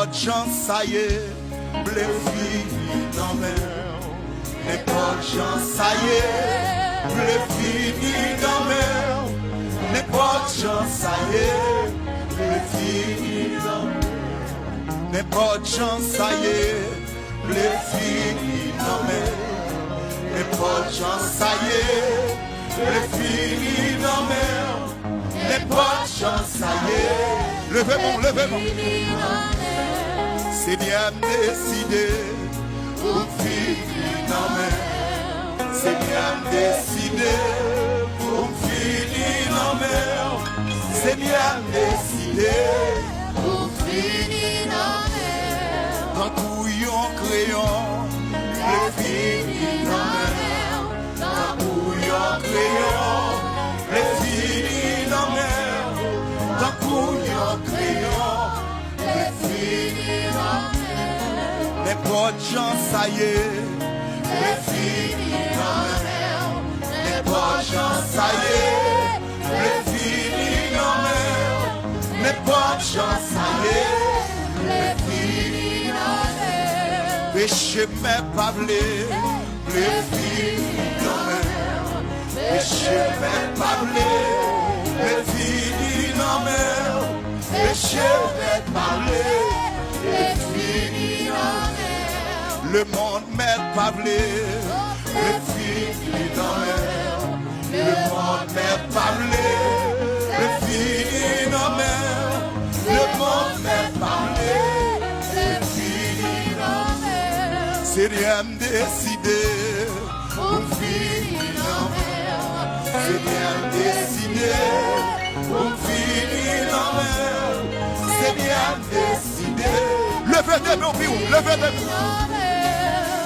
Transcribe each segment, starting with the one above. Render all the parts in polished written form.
N'importe chance, ça y est, blé fini dans mer. N'importe chance, ça y est, blé fini dans mer. N'importe chance, ça y est, blé fini dans mer. N'importe chance, ça y est, blé fini dans mer. N'importe chance, ça y est, blé fini dans mer. N'importe chance, ça y est. Levez-moi. C'est bien décidé pour finir dans mer. C'est bien décidé pour finir dans mer. C'est bien décidé pour finir dans mer. Dans couillon crayon, le finir dans mer. Dans couillon crayon, le finir dans mer. Dans couillon crayon, le finir dans mer. N'importe chance, ça y est, le finir dans mer. N'importe chance, ça y est, le finir dans mer. N'importe chance, ça y est, le finir dans mer. Péché mais pas blé, le finir dans mer. Péché mais pas blé, le finir dans mer. Péché mais pas blé, le finir dans mer. Le monde met pas blé, le finir dans mer. Le monde met pas blé, le finir dans mer. Le monde met pas blé, le finir dans mer. C'est rien décidé pour finir dans mer. C'est bien décidé pour finir dans mer. C'est bien décidé. Levez des mains, levez des mains.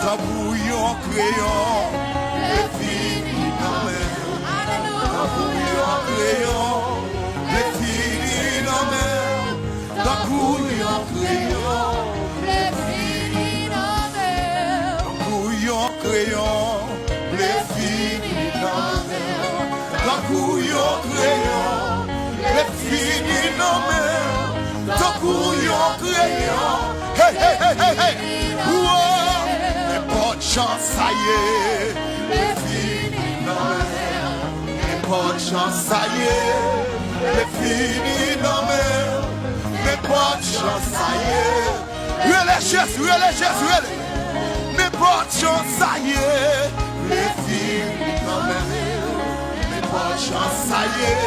Dans bouillon crayon, le finir dans mer. Dans bouillon crayon, le finir dans mer. Dans bouillon crayon, le finir dans mer. Dans bouillon crayon, le finir dans mer. Dans bouillon crayon, le finir dans mer. Dans bouillon crayon, hey hey hey hey hey. N'importe chance, ça y est, le finir dans mer. N'importe chance, ça y est, le finir dans mer. N'importe chance, ça y est. Relâchez. N'importe chance, ça y est, le finir dans mer. N'importe chance, ça y est,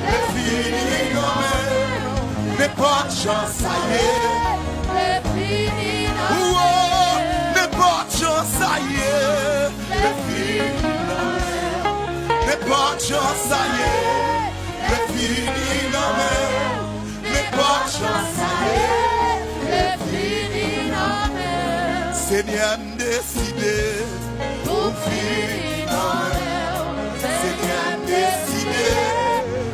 le finir dans mer. N'importe chance, ça y est, le finir dans mer. N'importe chance, ça y est, le finir dans mer. N'importe chance, ça y est, le finir dans mer. N'importe chance, ça y est, le finir dans mer. C'est bien décidé pour finir dans mer. C'est bien décidé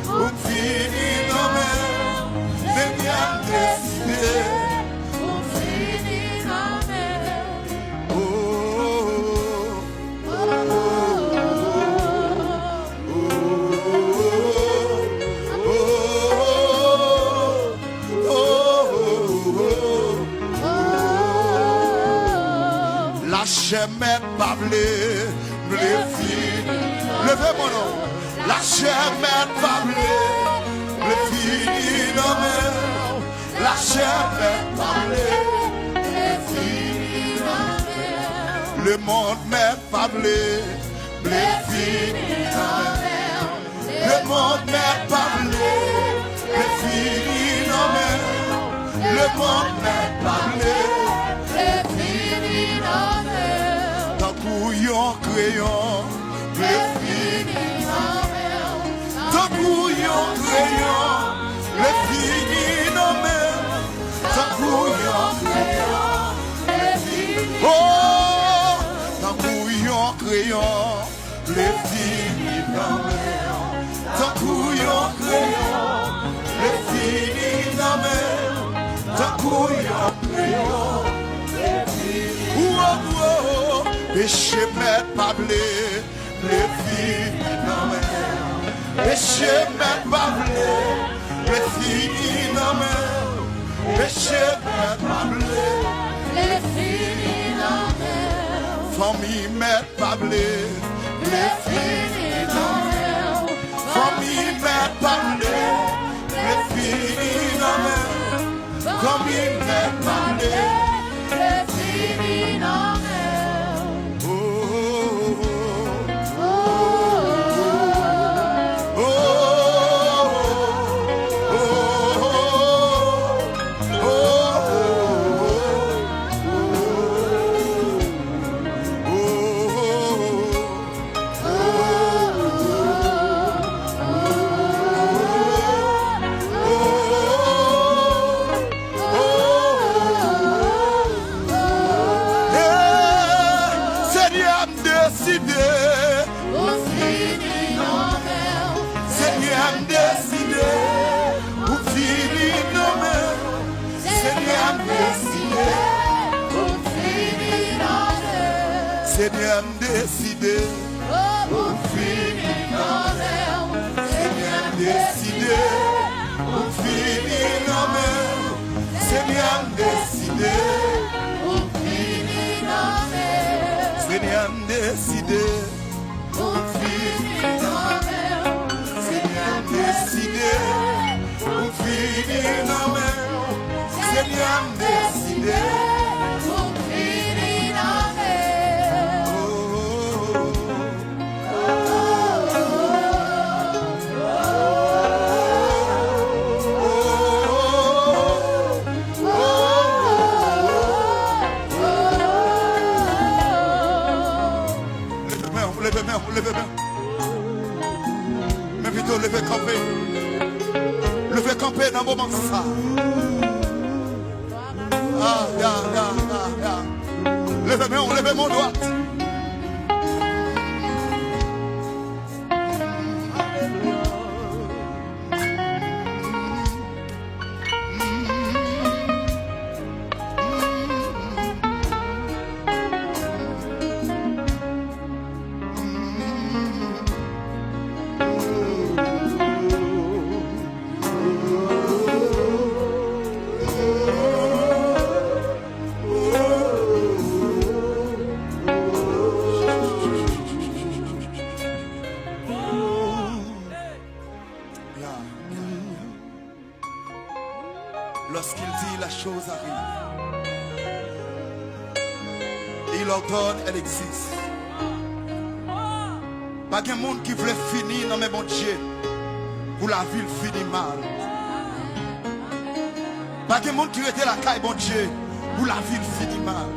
pour finir dans mer. C'est bien décidé. Lâchez-moi pas blé, blé fini. Levez mon nom. Lâchez-moi pas blé, blé fini dans mer. Lâchez-moi pas blé, blé fini dans mer. Le monde m'est pas blé, blé fini dans mer. Le monde m'est pas blé, blé fini dans mer. Le monde m'est pas blé, blé fini dans mer. Dans couillon crayon, blé fini dans mer. Dans couillon crayon, blé fini dans mer. Dans couillon crayon, blé fini. Oh, dans couillon crayon, blé fini dans mer. Dans couillon crayon, blé fini dans mer. Dans couillon crayon, blé fini. Oh, péché mais pas blé, blé fini dans mer. Péché mais pas blé, blé fini dans mer. péché met pas blé. Les finis dans mer. Famille met pas blé. Les finis dans mer. Famille met pas blé. Les finis dans mer. Famille met pas blé. Les finis dans mer. Oh, Oh, oh, Seigneur décidé, aux finis dans mer. Seigneur décidé, pour finir nos mains. Seigneur décidé, Aux finis dans mer. Seigneur décidé, Aux finis dans mer. Seigneur décidé, pour finir nos mains. Seigneur décidé, Aux finis dans mer. Seigneur décidé, Aux finis dans mer. Seigneur décidé, pour finir nos mains. Seigneur décidé. Aux finis dans mer. Oh, levez main, levez main. Mais plutôt levez camper. Levez camper dans le moment ça. Ah, ya. Levez main, levez mon doigt. Lorsqu'il dit la chose arrive, il ordonne, elle existe. Pas de monde qui veut finir dans mes bons Dieu pour la ville finit mal. Pas de monde qui était la caille bon Dieu pour la ville finit mal.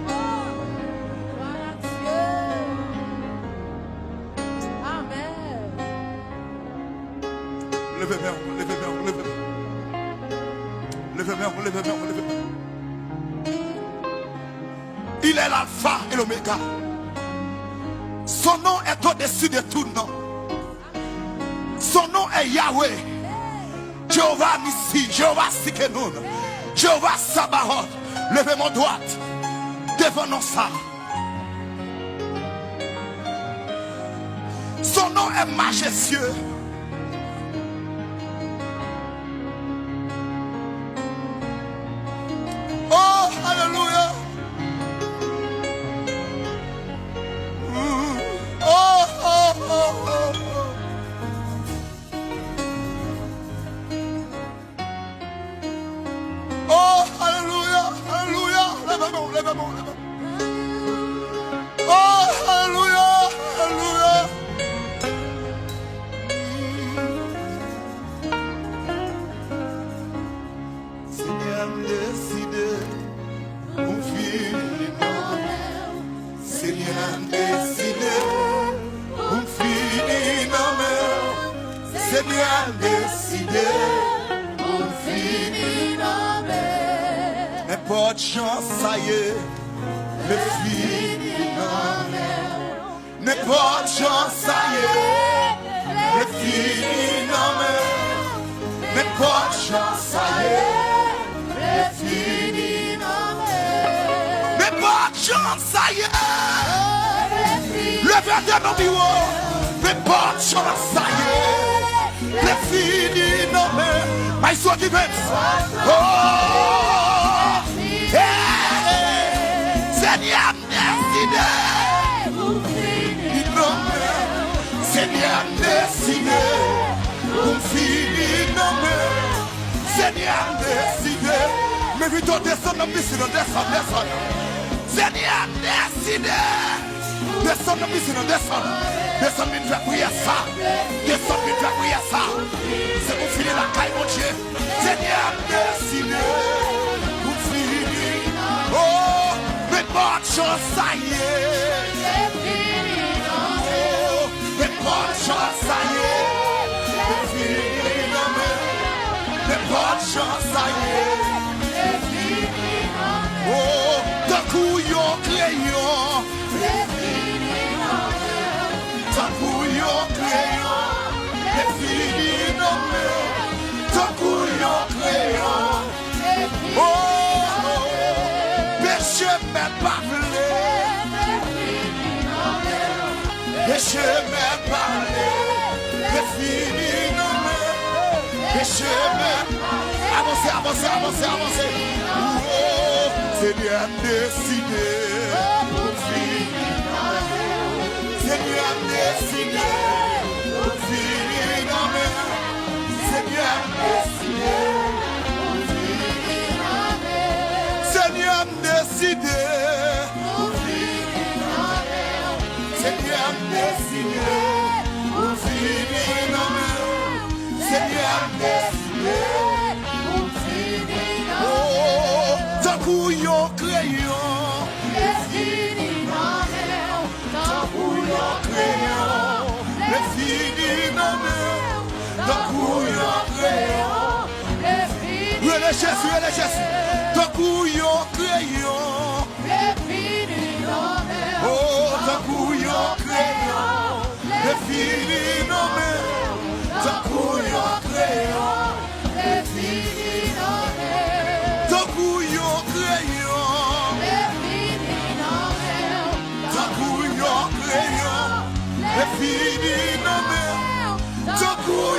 Levez main, levez main, levez main. Levez main, levez main, levez main. Il est l'alpha et l'oméga. Son nom est au-dessus de tout nom. Son nom est Yahweh. Jéhovah Nissi, Jéhovah Sikenoun, Jéhovah Sabaoth. Levez mon doigt devant nos ça. Son nom est majestueux. Oh, alléluia. Oh, oh, oh, oh, oh. Oh, alléluia, alléluia. Lève-moi, lève-moi, lève-moi. Oh, alléluia, alléluia. Seigneur décidé, mon fils, Seigneur décidé, mon fils, Seigneur décidé, Aux finis dans mer. n'importe chance, ça y est, le fils, n'importe chance, ça y est, le fils, n'importe chance, ça y est, Les finis dans mer. n'importe chance, ça y est, Les finis le verre de nos bureaux, n'importe chance, ça y est, le fils, my soul defense. Oh! décidé. Seigneur décidé. Pour finir non mais. Seigneur décidé. Mais vite on descend dans piscine, descend. Seigneur décidé. Descend dans piscine, descend. Descend une fois prier ça. Descend une fois prier ça. C'est pour finir la caille mon Dieu. Seigneur décidé. Pour finir. Oh, mais bonne chance ça y est. Oh, mais bonne chance ça y est. Pour finir non mais. Mais bonne chance ça y est. Oh, d'un coup yon crayon. D'un coup yon crayon. Les filles non mais. D'un coup yon crayon. Oh, péché m'est parlé. Péché m'est parlé. Les filles non mais. Péché m'est. Avancez. Oh, Seigneur décidé. Seigneur décidé. Pour finir dans mes mains. Seigneur décidé. Seigneur décidé. Seigneur décidé. Pour finir dans mes mains. Seigneur décidé. Oh, d'un coup yon crayon. Les filles d'un coup yon crayon. Les filles d'un coup yon crayon. Les Jésus. D'un coup yon crayon. Oh, d'un coup yon crayon. Les filles d'un coup yon crayon. D'un coup yon crayon. D'un coup yon crayon. Les filles d'un coup